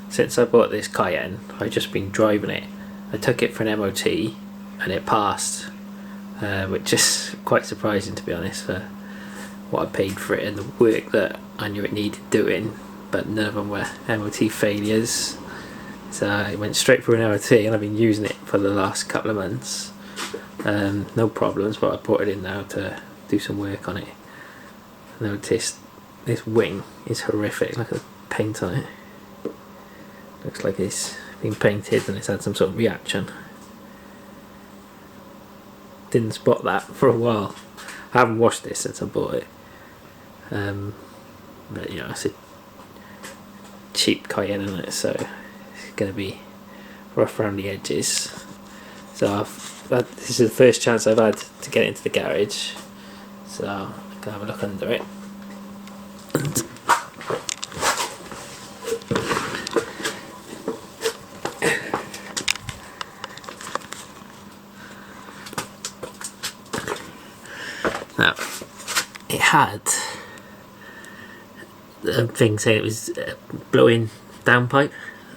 since I bought this Cayenne, I've just been driving it. I took it for an MOT and it passed, which is quite surprising, to be honest, for what I paid for it and the work that I knew it needed doing, but none of them were MOT failures. So I went straight through an MOT and I've been using it for the last couple of months. No problems, but I brought it in now to do some work on it. I noticed this wing is horrific. Look at the paint on it. Looks like it's been painted and it's had some sort of reaction. Didn't spot that for a while. I haven't washed this since I bought it. But you know, it's a cheap Cayenne in it, so it's going to be rough around the edges. So this is the first chance I've had to get into the garage, so I'm going to have a look under it. Now, it had a thing saying it was blowing downpipe.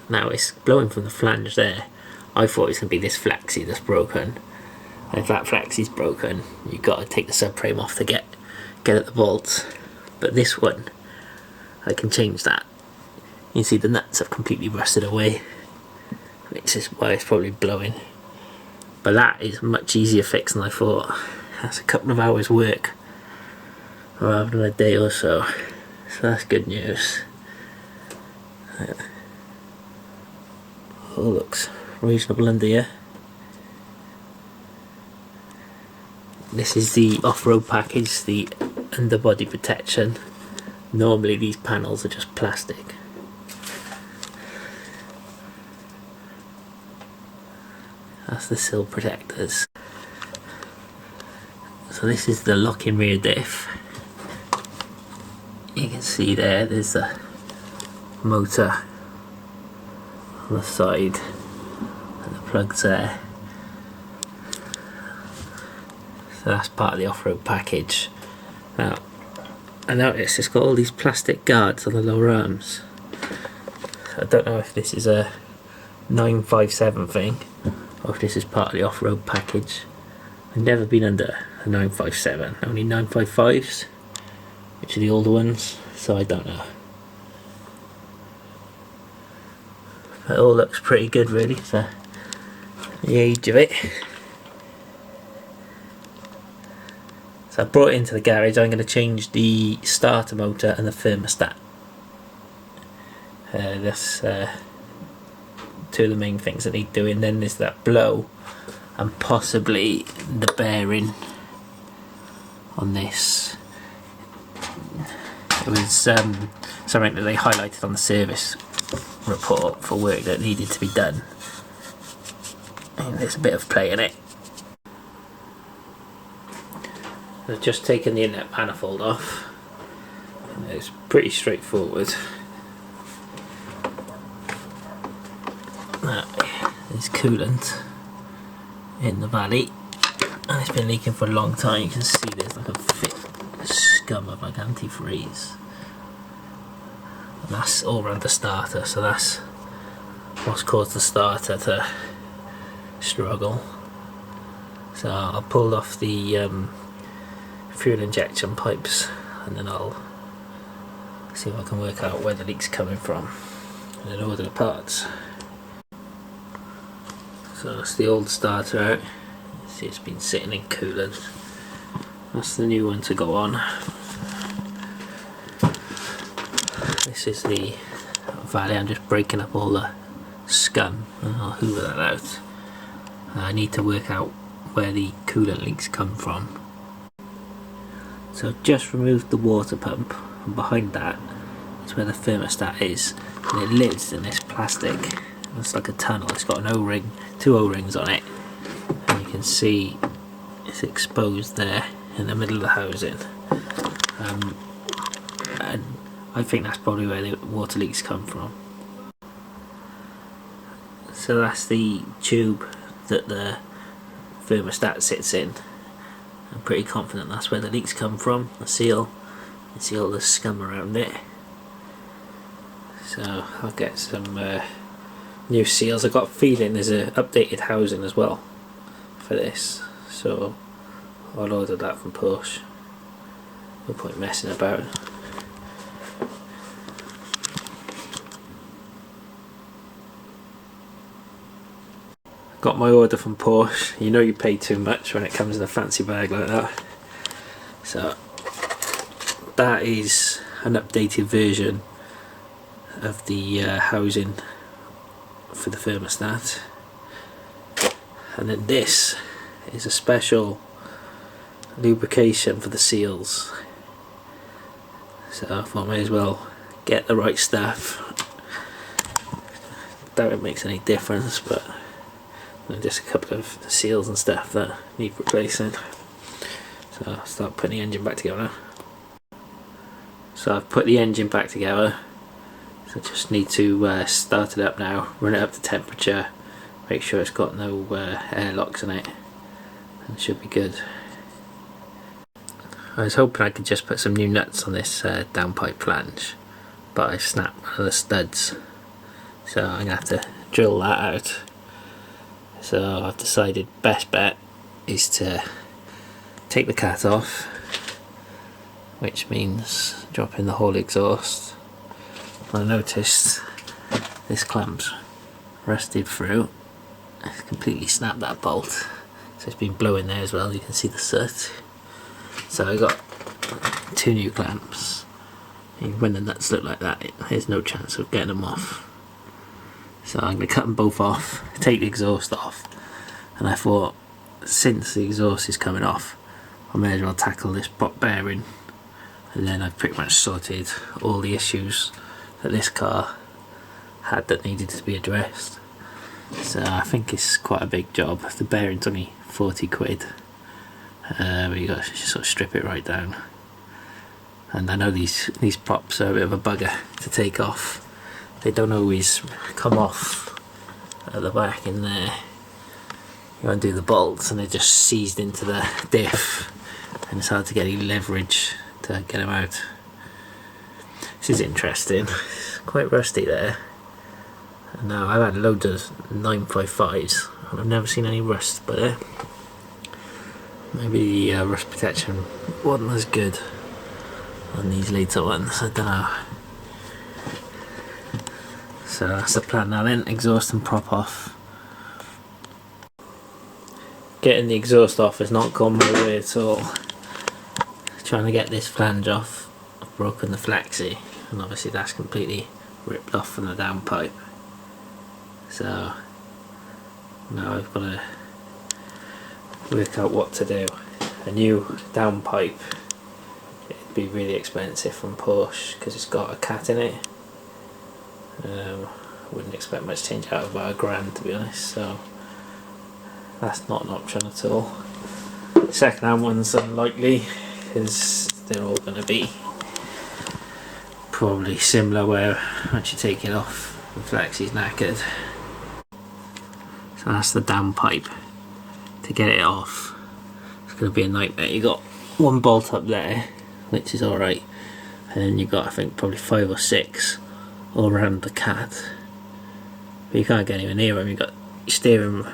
Now it's blowing from the flange there. I thought it was going to be this flexi that's broken. And if that flexi's broken, you've got to take the subframe off to get at the bolts. But this one, I can change that. You can see the nuts have completely rusted away, which is why it's probably blowing. But that is a much easier fix than I thought. That's a couple of hours work rather than a day or so. So that's good news. All looks reasonable under here. This is the off-road package, the underbody protection. Normally these panels are just plastic. That's the sill protectors. So this is the lock-in rear diff. You can see there's the motor on the side and the plugs there. So that's part of the off-road package. Now I noticed it's got all these plastic guards on the lower arms. So I don't know if this is a 957 thing or if this is part of the off-road package. I've never been under a 957, only 955s, which are the older ones, so I don't know. It all looks pretty good really for the age of it. So I brought it into the garage. I'm going to change the starter motor and the thermostat. That's two of the main things that need doing. Then there's that blow and possibly the bearing on this. It was something that they highlighted on the service report for work that needed to be done, and there's a bit of play in it. I've just taken the inlet manifold off. It's pretty straightforward. There's coolant in the valley and it's been leaking for a long time. You can see there's like a thick scum of like antifreeze, and that's all around the starter, so that's what's caused the starter to struggle. So I pulled off the fuel injection pipes and then I'll see if I can work out where the leak's coming from and then order the parts. So that's the old starter out. See, it's been sitting in coolant. That's the new one to go on. This is the valley. I'm just breaking up all the scum and I'll hoover that out. I need to work out where the coolant leaks come from. So I've just removed the water pump, and behind that is where the thermostat is, and it lives in this plastic. It's like a tunnel. It's got an O-ring, two O-rings on it, and you can see it's exposed there in the middle of the housing. And I think that's probably where the water leaks come from. So that's the tube that the thermostat sits in. I'm pretty confident that's where the leaks come from. The seal, you see all the scum around it. So I'll get some new seals. I've got a feeling there's an updated housing as well for this, so I'll order that from Porsche. No point messing about. Got my order from Porsche. You know you pay too much when it comes in a fancy bag like that. So that is an updated version of the housing for the thermostat, and then this is a special lubrication for the seals. So I thought I may as well get the right stuff. Doubt it makes any difference, but just a couple of seals and stuff that need replacing. So I'll start putting the engine back together now. So I've put the engine back together, so I just need to start it up now, run it up to temperature, make sure it's got no air locks in it, and it should be good. I was hoping I could just put some new nuts on this downpipe flange, but I snapped one of the studs, so I'm going to have to drill that out. So I've decided best bet is to take the cat off, which means dropping the whole exhaust. I noticed this clamp's rusted through. It's completely snapped that bolt, so it's been blowing there as well. You can see the soot. So I got 2 new clamps. And when the nuts look like that, there's no chance of getting them off. So I'm going to cut them both off, take the exhaust off, and I thought, since the exhaust is coming off, I may as well tackle this prop bearing, and then I've pretty much sorted all the issues that this car had that needed to be addressed. So I think it's quite a big job. The bearing's only 40 quid, but you got to sort of strip it right down. And I know these props are a bit of a bugger to take off. They don't always come off at the back in there. You undo the bolts and they're just seized into the diff, and it's hard to get any leverage to get them out. This is interesting. It's quite rusty there. And now I've had loads of 955s and I've never seen any rust, but maybe the rust protection wasn't as good on these later ones, I don't know. So that's the plan now then, exhaust and prop off. Getting the exhaust off has not gone my way at all. Trying to get this flange off, I've broken the flexi, and obviously that's completely ripped off from the downpipe. So now I've got to work out what to do. A new downpipe, it'd be really expensive from Porsche because it's got a cat in it. Wouldn't expect much change out of about £1,000 to be honest, so that's not an option at all. Second hand ones unlikely because they're all going to be probably similar, where once you take it off the flexi's knackered. So that's the downpipe. To get it off, it's going to be a nightmare. You got one bolt up there, which is alright, and then you've got I think probably 5 or 6 all around the cat, but you can't get anywhere near them. You've got your steering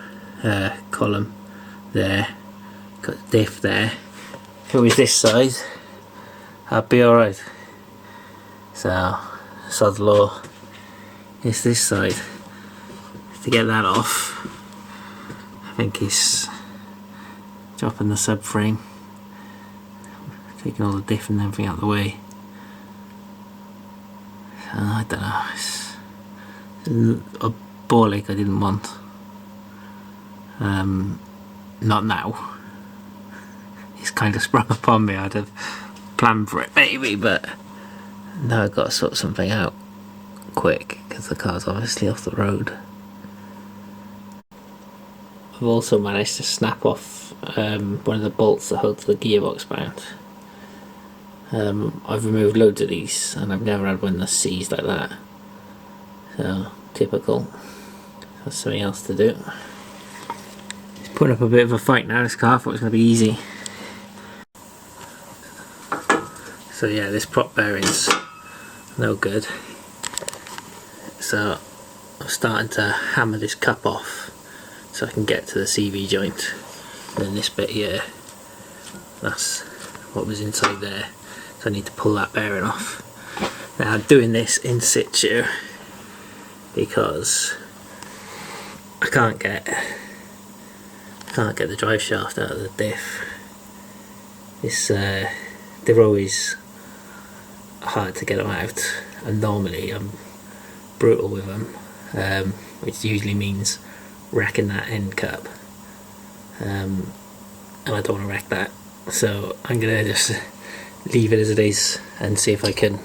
column there, got the diff there. If it was this side, I'd be alright. So sod law, it's this side. To get that off, I think it's dropping the subframe, taking all the diff and everything out of the way. I don't know, it's a ball ache I didn't want. Not now. It's kind of sprung upon me. I'd have planned for it maybe, but now I've got to sort something out quick because the car's obviously off the road. I've also managed to snap off one of the bolts that holds the gearbox mount. I've removed loads of these and I've never had one that's seized like that, so typical. That's something else to do. It's putting up a bit of a fight now, this car. I thought it was going to be easy. So yeah, this prop bearing's no good. So I'm starting to hammer this cup off so I can get to the CV joint, and then this bit here, that's what was inside there, so I need to pull that bearing off. Now I'm doing this in situ because I can't get the drive shaft out of the diff. It's they're always hard to get them out, and normally I'm brutal with them, which usually means wrecking that end cup, and I don't want to wreck that, so I'm gonna just leave it as it is and see if I can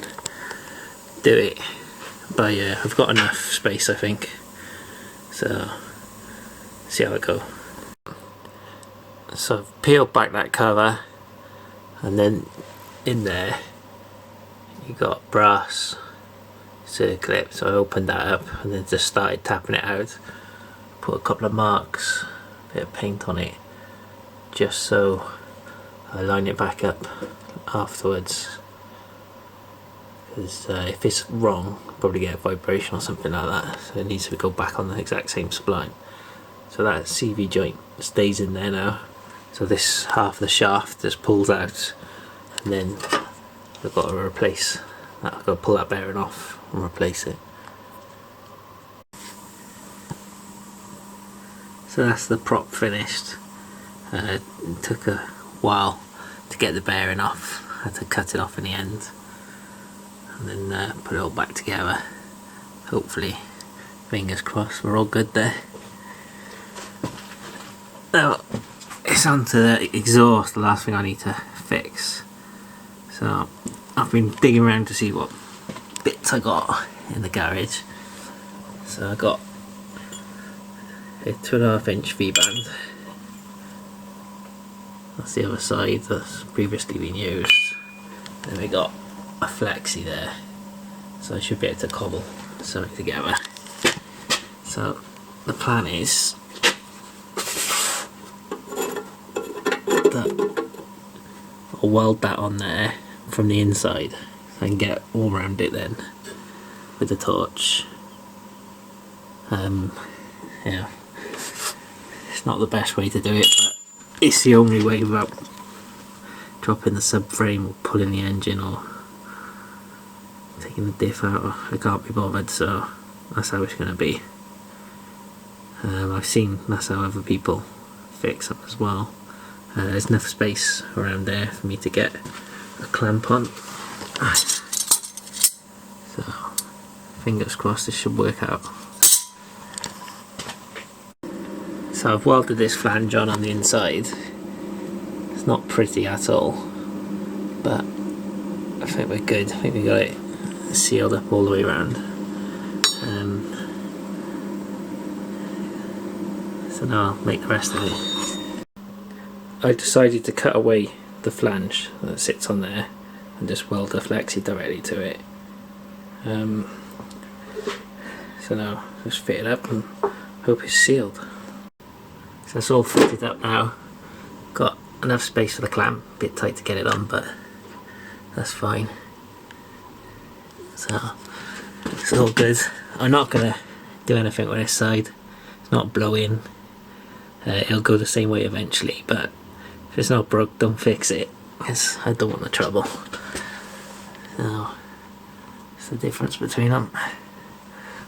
do it. But yeah, I've got enough space, I think, so see how it goes. So I've peeled back that cover, and then in there you got brass circlip, so I opened that up and then just started tapping it out, put a couple of marks, a bit of paint on it, just so I line it back up afterwards, because if it's wrong I'll probably get a vibration or something like that, so it needs to go back on the exact same spline. So that CV joint stays in there now, so this half of the shaft just pulls out, and then I've got to replace that. I've got to pull that bearing off and replace it. So that's the prop finished. It took a while to get the bearing off. I had to cut it off in the end and then put it all back together. Hopefully, fingers crossed, we're all good there. Now it's onto the exhaust, the last thing I need to fix. So I've been digging around to see what bits I got in the garage. So I got a 2.5-inch V-band. That's the other side that's previously been used. Then we got a flexi there, so I should be able to cobble something together. So the plan is that I'll weld that on there from the inside and get all around it then with the torch. Yeah, it's not the best way to do it, but it's the only way without dropping the subframe or pulling the engine or taking the diff out. I can't be bothered, so that's how it's going to be. I've seen that's how other people fix them as well. There's enough space around there for me to get a clamp on, so fingers crossed this should work out. So I've welded this flange on the inside. It's not pretty at all, but I think we're good. I think we got it sealed up all the way around. So now I'll make the rest of it. I decided to cut away the flange that sits on there and just weld the flexi directly to it. So now just fit it up and hope it's sealed. So it's all fitted up now. Got enough space for the clamp, a bit tight to get it on, but that's fine. So it's all good. I'm not gonna do anything with this side. It's not blowing. It'll go the same way eventually, but if it's not broke, don't fix it, because I don't want the trouble. So it's the difference between them.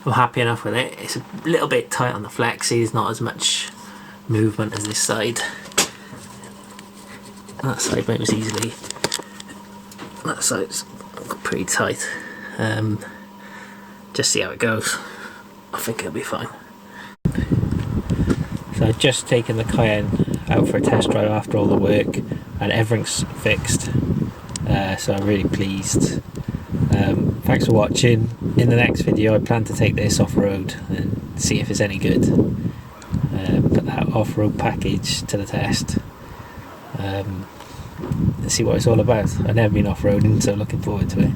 I'm happy enough with it. It's a little bit tight on the flexi. There's not as much movement as this side. That side moves easily. That side's pretty tight. Just see how it goes. I think it'll be fine. So I've just taken the Cayenne out for a test drive after all the work, and everything's fixed. So I'm really pleased. Thanks for watching. In the next video I plan to take this off-road and see if it's any good. Put that off-road package to the test. See what it's all about. I've never been off-roading, so looking forward to it.